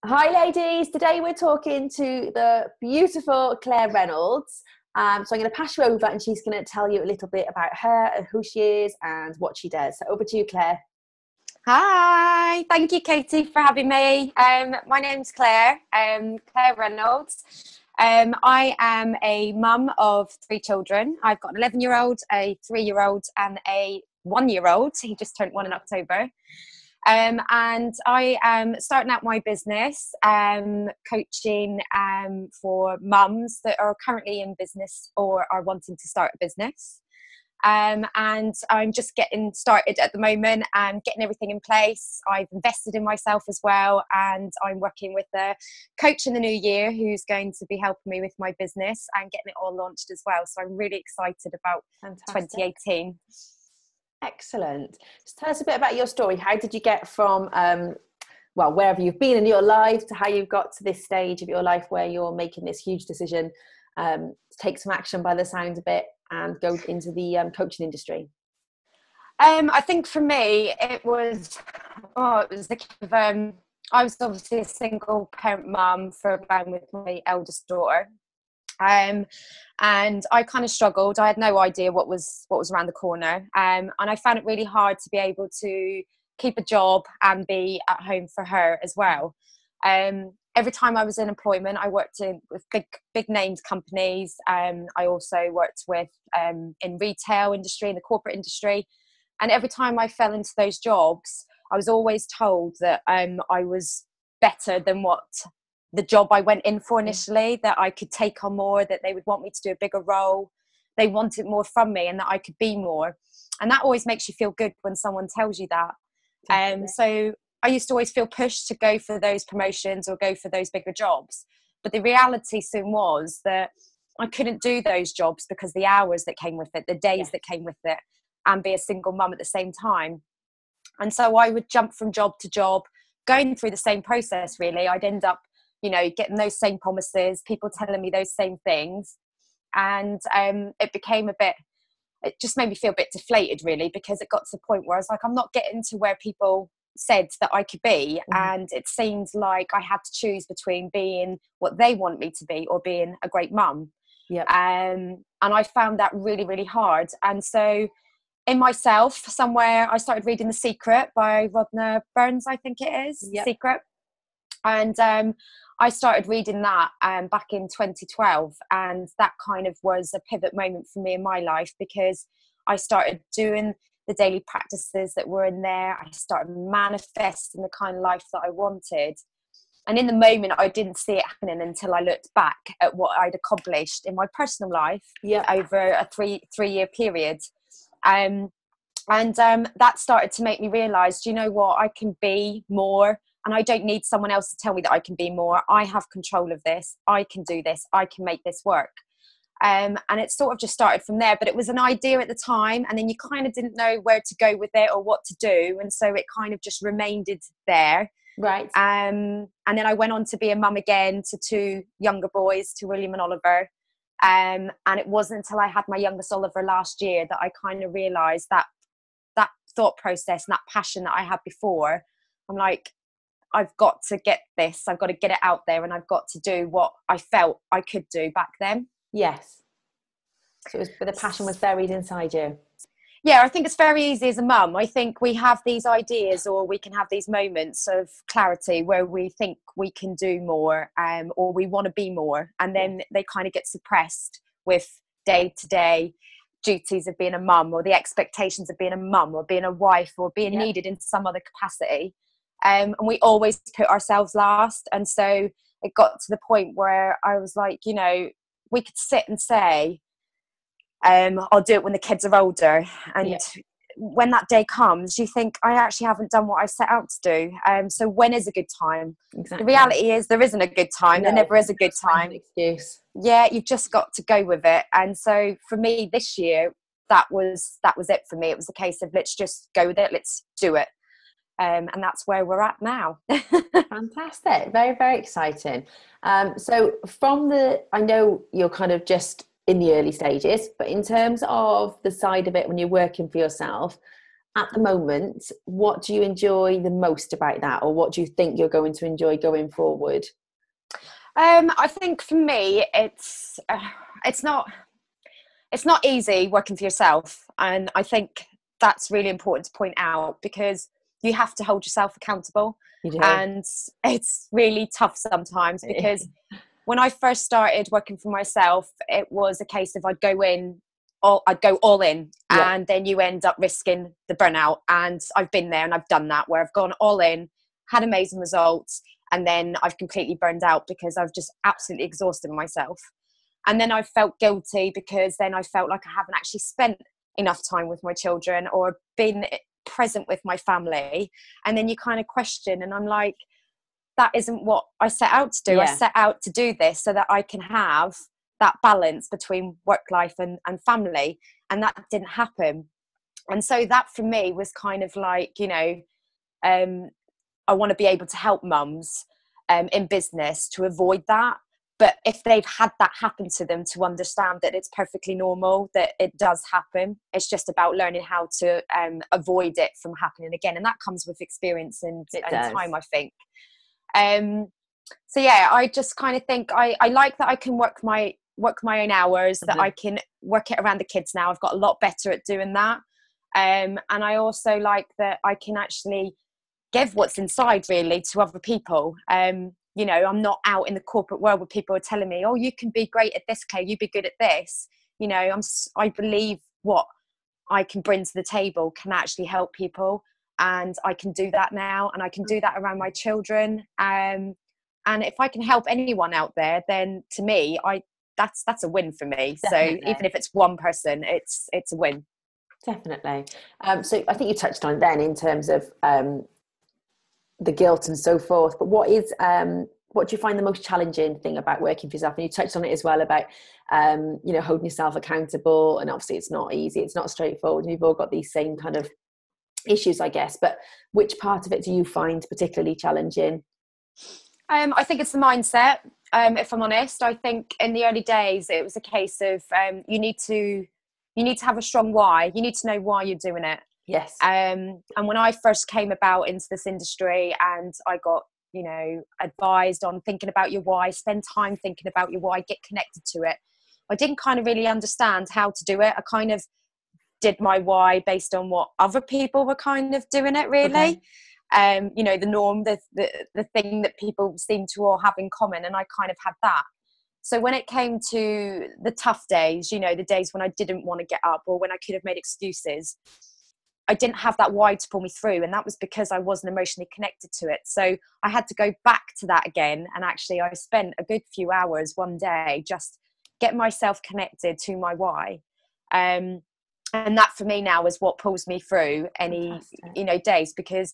Hi ladies, today we're talking to the beautiful Clare Reynolds. So I'm going to pass you over and she's going to tell you a little bit about her and who she is and what she does. So over to you, Clare. Hi, thank you, Katie, for having me. My name's Clare, Clare Reynolds. I am a mum of three children. I've got an 11-year-old, a 3-year-old, and a 1-year-old. He just turned 1 in October. And I am starting out my business, coaching for mums that are currently in business or are wanting to start a business. And I'm just getting started at the moment and getting everything in place. I've invested in myself as well, and I'm working with a coach in the new year who's going to be helping me with my business and getting it all launched as well. So I'm really excited about Fantastic. 2018. Excellent. Just tell us a bit about your story. How did you get from, wherever you've been in your life to how you've got to this stage of your life where you're making this huge decision to take some action by the sound of it and go into the coaching industry? I think for me, it was the kind of, I was obviously a single parent mum with my eldest daughter. And I kind of struggled. I had no idea what was around the corner. And I found it really hard to be able to keep a job and be at home for her as well. Every time I was in employment, I worked with big named companies. I also worked with in retail industry, in the corporate industry. And every time I fell into those jobs, I was always told that I was better than what the job I went in for initially, that I could take on more, that they would want me to do a bigger role. They wanted more from me and that I could be more. And that always makes you feel good when someone tells you that. So I used to always feel pushed to go for those promotions or go for those bigger jobs. But the reality soon was that I couldn't do those jobs because the hours that came with it, the days that came with it, and be a single mum at the same time. And so I would jump from job to job, going through the same process, really. I'd end up, getting those same promises, people telling me those same things. And it just made me feel a bit deflated, really, because it got to the point where I was like, I'm not getting to where people said that I could be. And it seemed like I had to choose between being what they want me to be or being a great mum. And I found that really, really hard. And so in myself, somewhere, I started reading The Secret by Rodna Burns, I think it is, Secret. And I started reading that back in 2012, and that kind of was a pivot moment for me in my life, because I started doing the daily practices that were in there. I started manifesting the kind of life that I wanted. And in the moment, I didn't see it happening until I looked back at what I'd accomplished in my personal life over a three-year period. And that started to make me realise, do you know what, I can be more. And I don't need someone else to tell me that I can be more. I have control of this. I can do this. I can make this work. And it sort of just started from there. But it was an idea at the time. And then you kind of didn't know where to go with it or what to do. And so it kind of just remained there. Right. And then I went on to be a mum again to 2 younger boys, to William and Oliver. And it wasn't until I had my youngest Oliver last year that I kind of realised that thought process and that passion that I had before. I'm like, I've got to get this. I've got to get it out there, and I've got to do what I felt I could do back then. Yes. So the passion was buried inside you. Yeah, I think it's very easy as a mum. I think we have these ideas, or we can have these moments of clarity where we think we can do more, or we want to be more, and then they kind of get suppressed with day-to-day duties of being a mum, or the expectations of being a mum, or being a wife, or being needed in some other capacity. And we always put ourselves last. And so it got to the point where I was like, we could sit and say, I'll do it when the kids are older. And when that day comes, you think, I actually haven't done what I set out to do. So when is a good time? Exactly. The reality is there isn't a good time. There never is a good time. Excuse. Yeah, you've just got to go with it. And so for me this year, that was it for me. It was a case of, let's just go with it. Let's do it. And that's where we're at now. Fantastic. Very, very exciting. So I know you're kind of just in the early stages, but in terms of the side of it when you're working for yourself, at the moment, what do you enjoy the most about that, or what do you think you're going to enjoy going forward? I think for me, it's not easy working for yourself, and I think that's really important to point out, because you have to hold yourself accountable, You do. and it's really tough sometimes, because when I first started working for myself, it was a case of I'd go all in, Yeah. and then you end up risking the burnout. And I've been there and I've done that, where I've gone all in, had amazing results, and then I've completely burned out because I've just absolutely exhausted myself. And then I felt guilty, because then I felt like I haven't actually spent enough time with my children or been present with my family. And then you kind of question, and I'm like, that isn't what I set out to do. Yeah. I set out to do this so that I can have that balance between work life and family, and that didn't happen. And so that for me was kind of like, I want to be able to help mums in business to avoid that. But if they've had that happen to them, to understand that it's perfectly normal, that it does happen. It's just about learning how to avoid it from happening again. And that comes with experience and time, I think. So yeah, I just kind of think I like that I can work my own hours, that I can work it around the kids now. I've got a lot better at doing that. And I also like that I can actually give what's inside really to other people. I'm not out in the corporate world where people are telling me, oh, you can be great at this, Claire, you be good at this. I believe what I can bring to the table can actually help people, and I can do that now, and I can do that around my children. And if I can help anyone out there, then to me, that's a win for me. Definitely. So even if it's one person, it's a win. Definitely. So I think you touched on it then in terms of the guilt and so forth, but what do you find the most challenging thing about working for yourself? And you touched on it as well about holding yourself accountable, and obviously it's not easy, it's not straightforward, and we've all got these same kind of issues, I guess, but which part of it do you find particularly challenging? I think it's the mindset. If I'm honest, I think in the early days it was a case of you need to have a strong why. You need to know why you're doing it. Yes. And when I first came about into this industry, and I got advised on thinking about your why, spend time thinking about your why, get connected to it, I didn't kind of really understand how to do it. I kind of did my why based on what other people were kind of doing it, really. Okay. The norm, the thing that people seem to all have in common, and I kind of had that. So when it came to the tough days, the days when I didn't want to get up, or when I could have made excuses, I didn't have that why to pull me through, and that was because I wasn't emotionally connected to it. So I had to go back to that again, and actually I spent a good few hours one day just getting myself connected to my why. And that for me now is what pulls me through any days. Because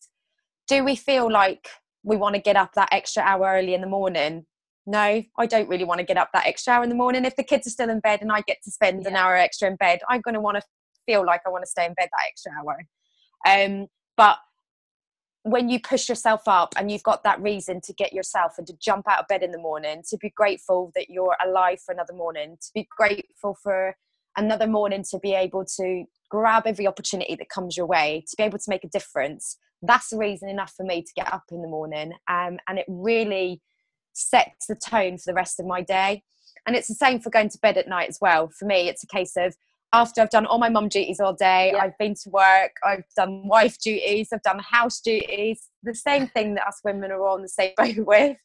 do we feel like we want to get up that extra hour early in the morning? No, I don't really want to get up that extra hour in the morning. If the kids are still in bed and I get to spend an hour extra in bed, I'm going to want to feel like I want to stay in bed that extra hour. But when you push yourself up and you've got that reason to get yourself and to jump out of bed in the morning, to be grateful that you're alive for another morning, to be grateful for another morning, to be able to grab every opportunity that comes your way, to be able to make a difference, that's the reason enough for me to get up in the morning. And it really sets the tone for the rest of my day. And it's the same for going to bed at night as well. For me, it's a case of, after I've done all my mum duties all day, I've been to work, I've done wife duties, I've done house duties, the same thing that us women are all on the same boat with.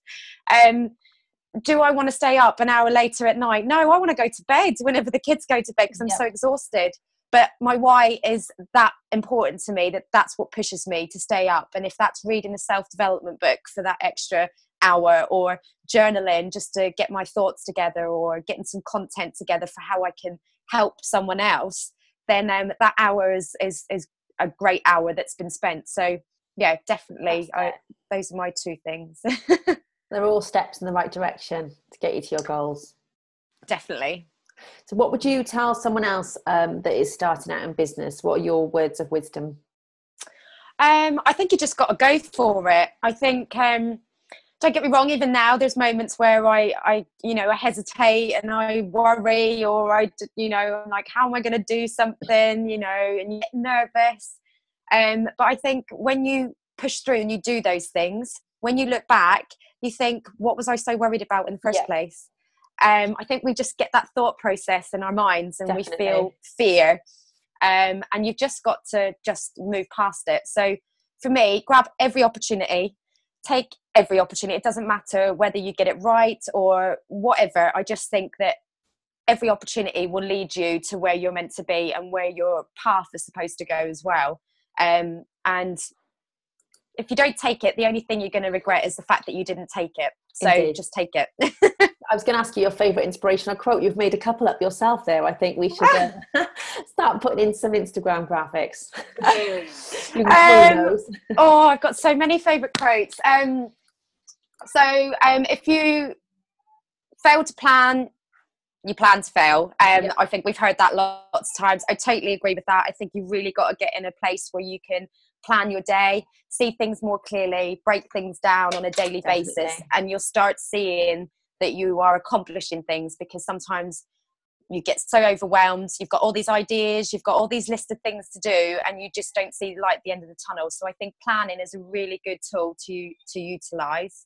Do I want to stay up an hour later at night? No, I want to go to bed whenever the kids go to bed, because I'm so exhausted. But my why is that important to me, that's what pushes me to stay up. And if that's reading a self-development book for that extra hour, or journaling just to get my thoughts together, or getting some content together for how I can help someone else, then that hour is a great hour that's been spent. So yeah, definitely those are my two things. They're all steps in the right direction to get you to your goals. Definitely. So what would you tell someone else that is starting out in business? What are your words of wisdom? I think you just got to go for it. I think don't get me wrong, even now there's moments where I hesitate and I worry, or I'm like, how am I going to do something, and you get nervous. But I think when you push through and you do those things, when you look back, you think, what was I so worried about in the first place? I think we just get that thought process in our minds, and Definitely. we feel fear. And you've just got to just move past it. So for me, grab every opportunity, take every opportunity. It doesn't matter whether you get it right or whatever. I just think that every opportunity will lead you to where you're meant to be and where your path is supposed to go as well. And if you don't take it, the only thing you're going to regret is the fact that you didn't take it. So Indeed. just take it. I was going to ask you your favourite inspirational quote. You've made a couple up yourself there. I think we should start putting in some Instagram graphics. You can those. Oh, I've got so many favourite quotes. If you fail to plan, you plan to fail. I think we've heard that lots of times. I totally agree with that. I think you really got to get in a place where you can plan your day, see things more clearly, break things down on a daily basis, and you'll start seeing that you are accomplishing things, because sometimes you get so overwhelmed. You've got all these ideas, you've got all these lists of things to do, and you just don't see the light at the end of the tunnel. So I think planning is a really good tool to utilise.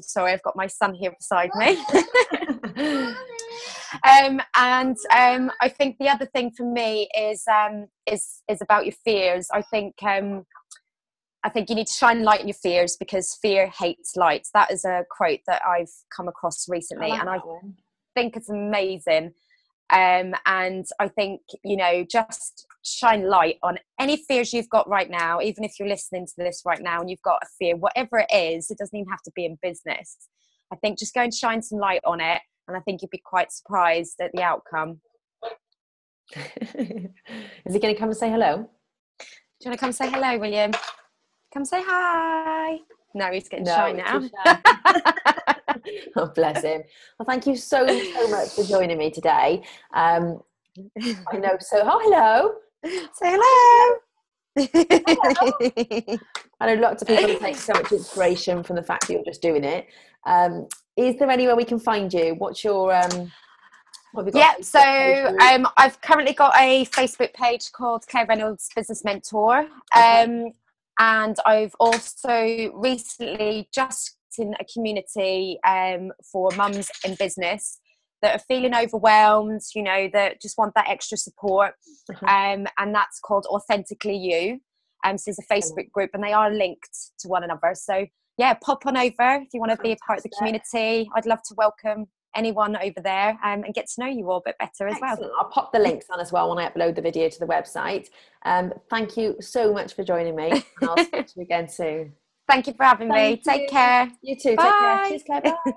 So I've got my son here beside me. I think the other thing for me is about your fears. I think you need to shine light on your fears, because fear hates light. That is a quote that I've come across recently, and I think it's amazing. And I think, just shine light on any fears you've got right now. Even if you're listening to this right now and you've got a fear, whatever it is, it doesn't even have to be in business. I think just go and shine some light on it, and I think you'd be quite surprised at the outcome. Is he going to come and say hello? Do you want to come say hello, William? Come say hi. No, he's getting shy now. Oh, bless him. Well, thank you so much for joining me today. I know. So, hello. Say hello. Hello. I know lots of people take so much inspiration from the fact that you're just doing it. Is there anywhere we can find you? What's your I've currently got a Facebook page called Clare Reynolds Business Mentor. And I've also recently just in a community for mums in business that are feeling overwhelmed, that just want that extra support. And that's called Authentically You. So there's a Facebook group, and they are linked to one another. So yeah, pop on over if you want to be a part of the community. I'd love to welcome anyone over there and get to know you all a bit better as well. I'll pop the links on as well when I upload the video to the website. Thank you so much for joining me, and I'll speak to you again soon. Thank you for having me. Take care. You too. Bye. Take care. Cheers, Claire. Bye.